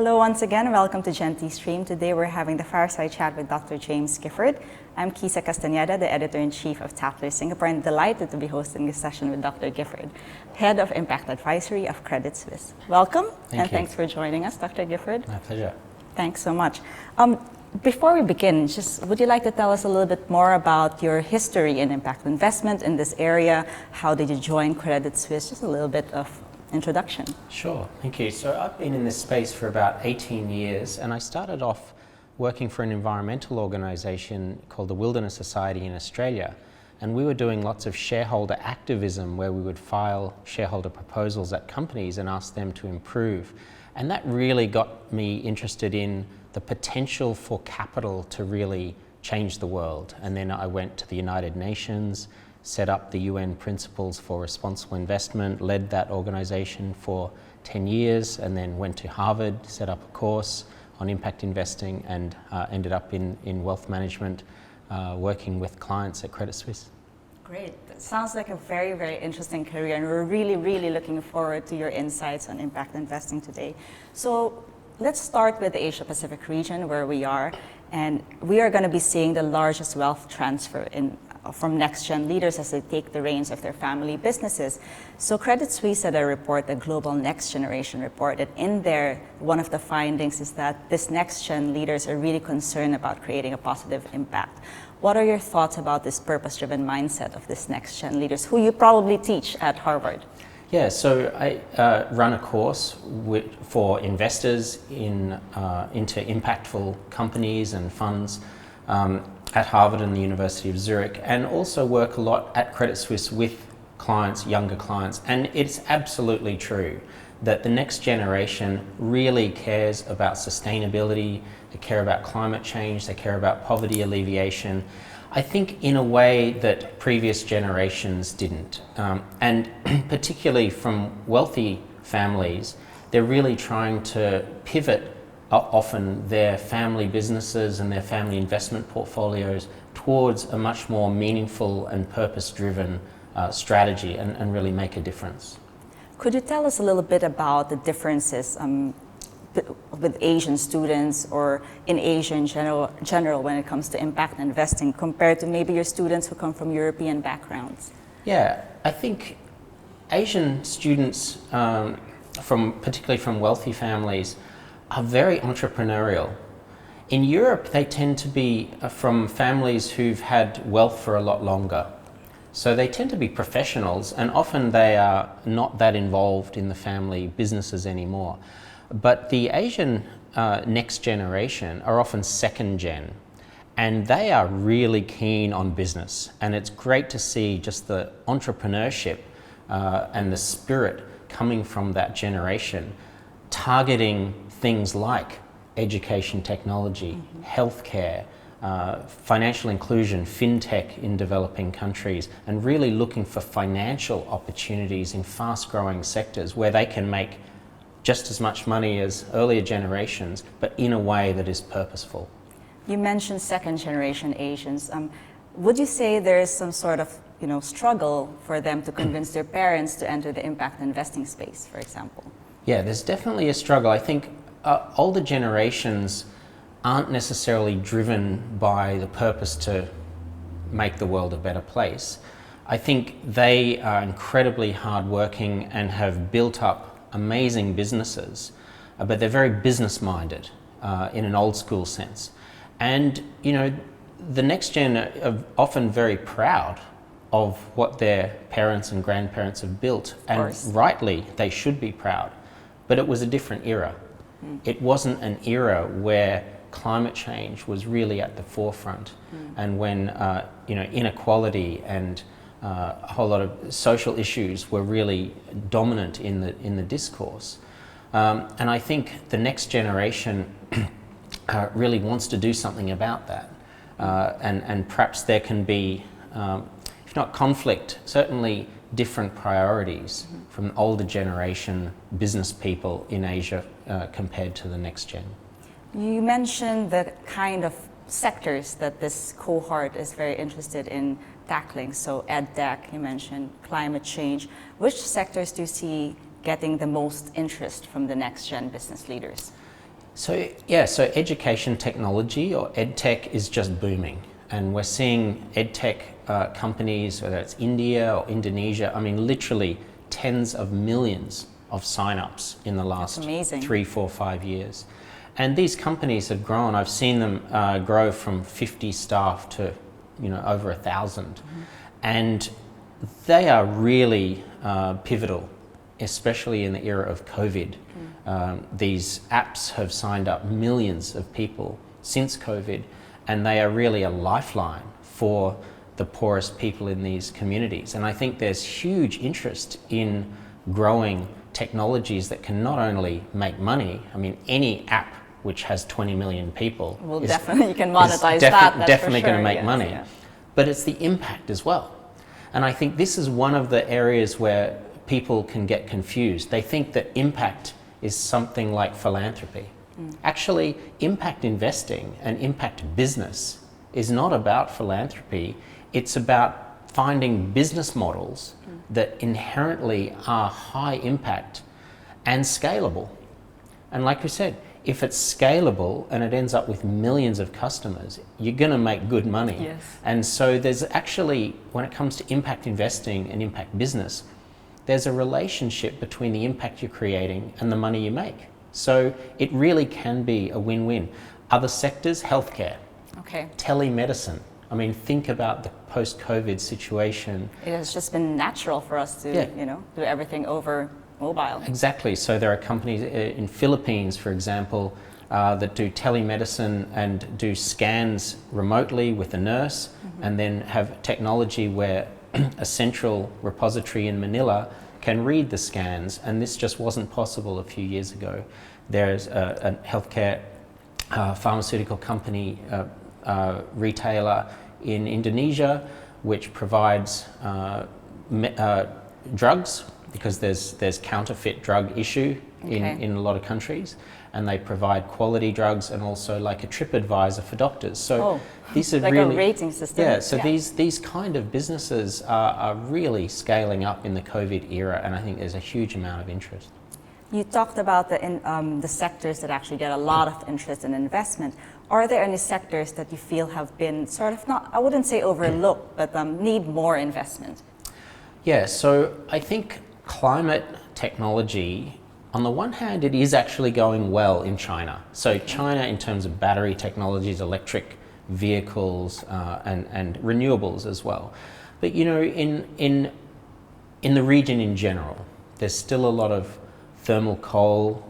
Hello once again, welcome to Gen.T Stream. Today we're having the fireside chat with Dr. James Gifford. I'm Kissa Castaneda, the Editor-in-Chief of Tatler Singapore, and delighted to be hosting this session with Dr. Gifford, Head of Impact Advisory of Credit Suisse. Welcome, thanks for joining us, Dr. Gifford. My pleasure. Thanks so much. Before we begin, would you like to tell us a little bit more about your history in impact investment in this area? How did you join Credit Suisse? Just a little bit of introduction. Sure, thank you. So I've been in this space for about 18 years, and I started off working for an environmental organisation called the Wilderness Society in Australia. And we were doing lots of shareholder activism where we would file shareholder proposals at companies and ask them to improve. And that really got me interested in the potential for capital to really change the world. And then I went to the United Nations, set up the UN Principles for Responsible Investment, led that organization for 10 years, and then went to Harvard, set up a course on impact investing, and ended up in wealth management, working with clients at Credit Suisse. Great. That sounds like a very, very interesting career, and we're really, really looking forward to your insights on impact investing today. So let's start with the Asia Pacific region where we are, and we are going to be seeing the largest wealth transfer from next-gen leaders as they take the reins of their family businesses. So Credit Suisse had a report, a global next generation report, and in there, one of the findings is that this next-gen leaders are really concerned about creating a positive impact. What are your thoughts about this purpose-driven mindset of this next-gen leaders, who you probably teach at Harvard? Yeah, so I run a course for investors into impactful companies and funds at Harvard and the University of Zurich, and also work a lot at Credit Suisse with clients, younger clients. And it's absolutely true that the next generation really cares about sustainability, they care about climate change, they care about poverty alleviation, I think in a way that previous generations didn't. And particularly from wealthy families, they're really trying to pivot often their family businesses and their family investment portfolios towards a much more meaningful and purpose-driven strategy and really make a difference. Could you tell us a little bit about the differences with Asian students or in Asia in general when it comes to impact investing compared to maybe your students who come from European backgrounds? Yeah, I think Asian students, particularly from wealthy families, are very entrepreneurial. In Europe, they tend to be from families who've had wealth for a lot longer. So they tend to be professionals, and often they are not that involved in the family businesses anymore. But the Asian next generation are often second gen, and they are really keen on business. And it's great to see just the entrepreneurship and the spirit coming from that generation, targeting things like education technology, healthcare, financial inclusion, fintech in developing countries, and really looking for financial opportunities in fast-growing sectors where they can make just as much money as earlier generations, but in a way that is purposeful. You mentioned second-generation Asians. Would you say there is some sort of struggle for them to convince their parents to enter the impact investing space, for example? Yeah, there's definitely a struggle. I think older generations aren't necessarily driven by the purpose to make the world a better place. I think they are incredibly hardworking and have built up amazing businesses, but they're very business-minded in an old-school sense. And the next gen are often very proud of what their parents and grandparents have built, and rightly they should be proud. But it was a different era. It wasn't an era where climate change was really at the forefront, and when inequality and a whole lot of social issues were really dominant in the discourse. And I think the next generation really wants to do something about that, and perhaps there can be, if not conflict, certainly different priorities from older generation business people in Asia compared to the next gen. You mentioned the kind of sectors that this cohort is very interested in tackling. So EdTech, you mentioned climate change. Which sectors do you see getting the most interest from the next gen business leaders? So yeah, so education technology or edtech is just booming, and we're seeing edtech companies, whether it's India or Indonesia, I mean literally tens of millions of sign-ups in the last 3, 4, 5 years. And these companies have grown. I've seen them grow from 50 staff to over 1,000. And they are really pivotal, especially in the era of COVID. These apps have signed up millions of people since COVID, and they are really a lifeline for the poorest people in these communities. And I think there's huge interest in growing technologies that can not only make money, I mean, any app which has 20 million people well, definitely you can monetize that. Definitely going to make money. But it's the impact as well. And I think this is one of the areas where people can get confused. They think that impact is something like philanthropy. Actually, impact investing and impact business is not about philanthropy. It's about finding business models that inherently are high impact and scalable. And like we said, if it's scalable and it ends up with millions of customers, you're going to make good money. Yes. And so there's actually, when it comes to impact investing and impact business, there's a relationship between the impact you're creating and the money you make. So it really can be a win-win. Other sectors, healthcare, telemedicine. I mean, think about the post-COVID situation. It has just been natural for us to, do everything over mobile. Exactly. So there are companies in Philippines, for example, that do telemedicine and do scans remotely with a nurse, and then have technology where a central repository in Manila can read the scans, and this just wasn't possible a few years ago. There's a healthcare pharmaceutical company, retailer in Indonesia, which provides drugs, because there's counterfeit drug issue in a lot of countries, and they provide quality drugs and also like a TripAdvisor for doctors. So these are like really a rating system. Yeah. So these kind of businesses are really scaling up in the COVID era, and I think there's a huge amount of interest. You talked about the sectors that actually get a lot of interest and investment. Are there any sectors that you feel have been sort of not, I wouldn't say overlooked, but need more investment? Yeah, so I think climate technology, on the one hand, it is actually going well in China. So China, in terms of battery technologies, electric vehicles, and renewables as well. But in the region in general, there's still a lot of thermal coal.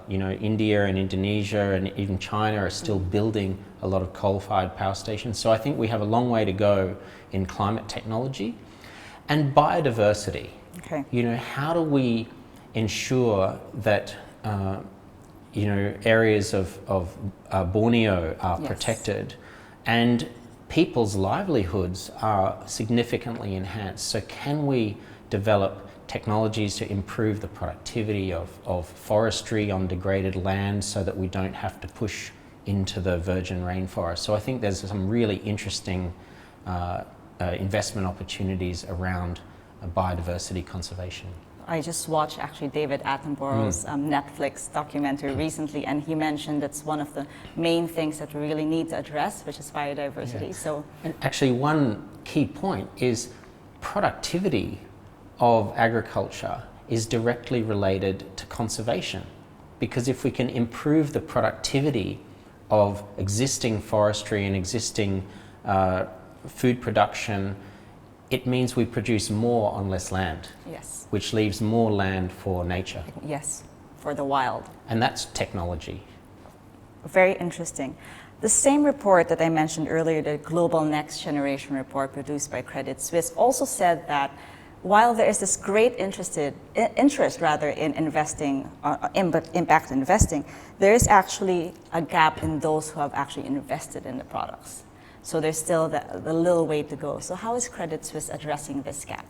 India and Indonesia and even China are still building a lot of coal-fired power stations. So I think we have a long way to go in climate technology. And biodiversity. How do we ensure that areas of Borneo are protected and people's livelihoods are significantly enhanced? So can we develop technologies to improve the productivity of forestry on degraded land so that we don't have to push into the virgin rainforest? So I think there's some really interesting investment opportunities around biodiversity conservation. I just watched actually David Attenborough's Netflix documentary recently, and he mentioned it's one of the main things that we really need to address, which is biodiversity. So, and actually one key point is productivity of agriculture is directly related to conservation, because if we can improve the productivity of existing forestry and existing food production, it means we produce more on less land. Yes. Which leaves more land for nature. Yes, for the wild. And that's technology. Very interesting. The same report that I mentioned earlier, the Global Next Generation report produced by Credit Suisse, also said that while there is this great interest in investing, impact investing, there is actually a gap in those who have actually invested in the products. So there's still the little way to go. So how is Credit Suisse addressing this gap?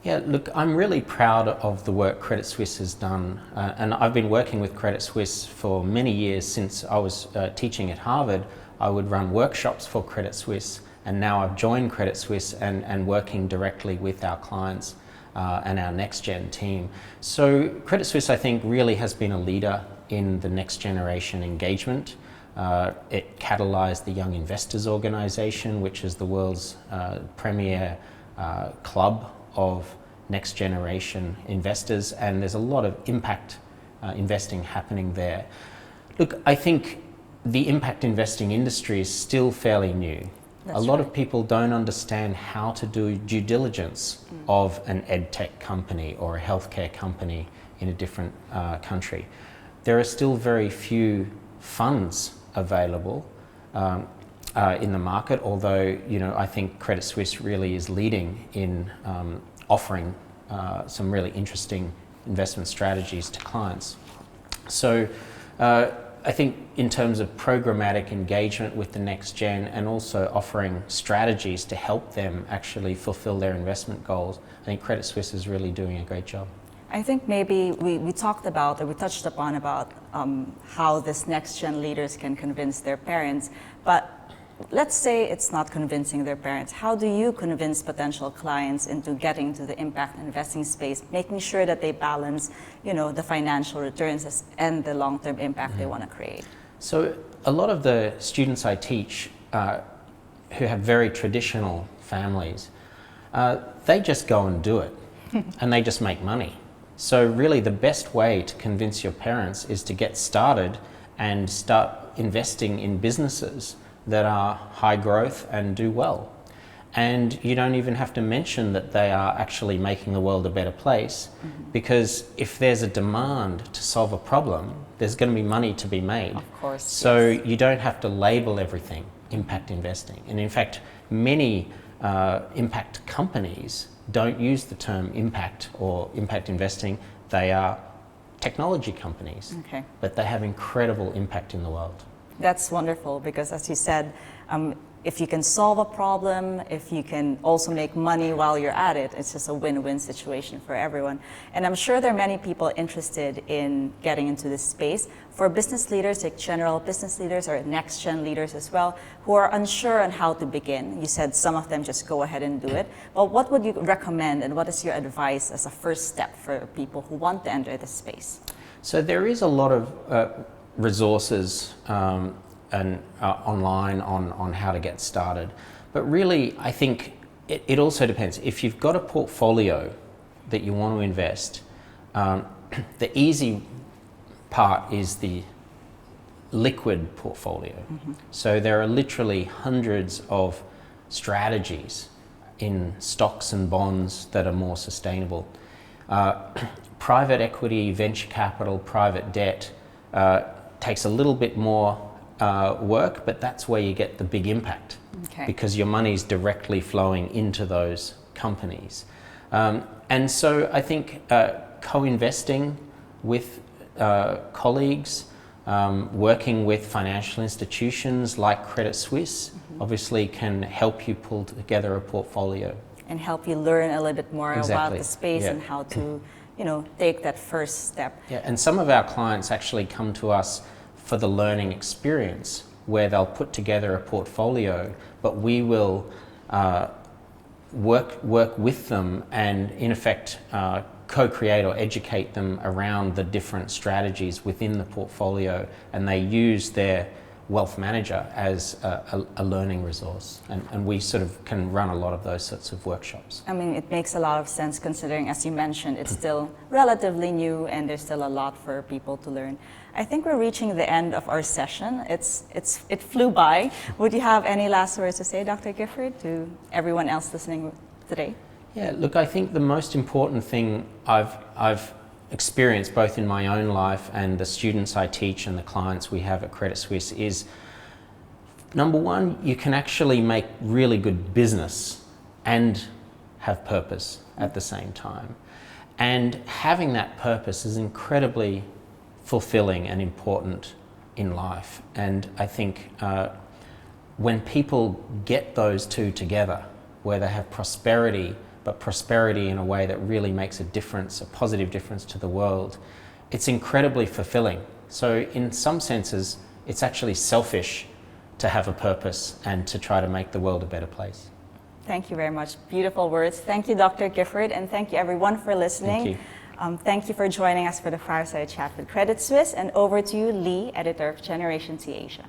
Yeah, look, I'm really proud of the work Credit Suisse has done. And I've been working with Credit Suisse for many years. Since I was teaching at Harvard, I would run workshops for Credit Suisse. And now I've joined Credit Suisse and working directly with our clients and our next gen team. So Credit Suisse, I think, really has been a leader in the next generation engagement. It catalyzed the Young Investors Organization, which is the world's premier club of next generation investors, and there's a lot of impact investing happening there. Look, I think the impact investing industry is still fairly new. That's a lot right. of people don't understand how to do due diligence of an ed tech company or a healthcare company in a different country. There are still very few funds available in the market, although I think Credit Suisse really is leading in offering some really interesting investment strategies to clients. So I think in terms of programmatic engagement with the next gen and also offering strategies to help them actually fulfill their investment goals, I think Credit Suisse is really doing a great job. I think maybe we talked about, or we touched upon about how this next gen leaders can convince their parents, but let's say it's not convincing their parents. How do you convince potential clients into getting to the impact investing space, making sure that they balance, the financial returns and the long-term impact they want to create? So a lot of the students I teach who have very traditional families, they just go and do it and they just make money. So really the best way to convince your parents is to get started and start investing in businesses that are high growth and do well. And you don't even have to mention that they are actually making the world a better place, because if there's a demand to solve a problem, there's going to be money to be made. Of course. So yes. you don't have to label everything impact investing. And in fact, many impact companies don't use the term impact or impact investing. They are technology companies, but they have incredible impact in the world. That's wonderful, because as you said, if you can solve a problem, if you can also make money while you're at it, it's just a win-win situation for everyone. And I'm sure there are many people interested in getting into this space. For business leaders, like general business leaders or next-gen leaders as well, who are unsure on how to begin. You said some of them just go ahead and do it. Well, what would you recommend, and what is your advice as a first step for people who want to enter this space? So there is a lot of resources and online on how to get started. But really, I think it also depends. If you've got a portfolio that you want to invest, the easy part is the liquid portfolio. So there are literally hundreds of strategies in stocks and bonds that are more sustainable. Private equity, venture capital, private debt takes a little bit more work, but that's where you get the big impact, because your money's directly flowing into those companies. And so I think co-investing with colleagues, working with financial institutions like Credit Suisse obviously can help you pull together a portfolio. And help you learn a little bit more about the space Yeah. and how to take that first step. Yeah, and some of our clients actually come to us for the learning experience, where they'll put together a portfolio, but we will work with them and in effect co-create or educate them around the different strategies within the portfolio, and they use their wealth manager as a learning resource, and we sort of can run a lot of those sorts of workshops. I mean, it makes a lot of sense considering, as you mentioned, it's still relatively new and there's still a lot for people to learn. I think we're reaching the end of our session. It flew by. Would you have any last words to say, Dr. Gifford, to everyone else listening today? Yeah, look, I think the most important thing I've experienced both in my own life and the students I teach and the clients we have at Credit Suisse is, number one, you can actually make really good business and have purpose at the same time. And having that purpose is incredibly fulfilling and important in life. And I think when people get those two together, where they have prosperity, but prosperity in a way that really makes a difference, a positive difference to the world, it's incredibly fulfilling. So in some senses, it's actually selfish to have a purpose and to try to make the world a better place. Thank you very much. Beautiful words. Thank you, Dr. Gifford, and thank you everyone for listening. Thank you. Thank you for joining us for the Fireside Chat with Credit Suisse, and over to you, Lee, editor of Gen.T Asia.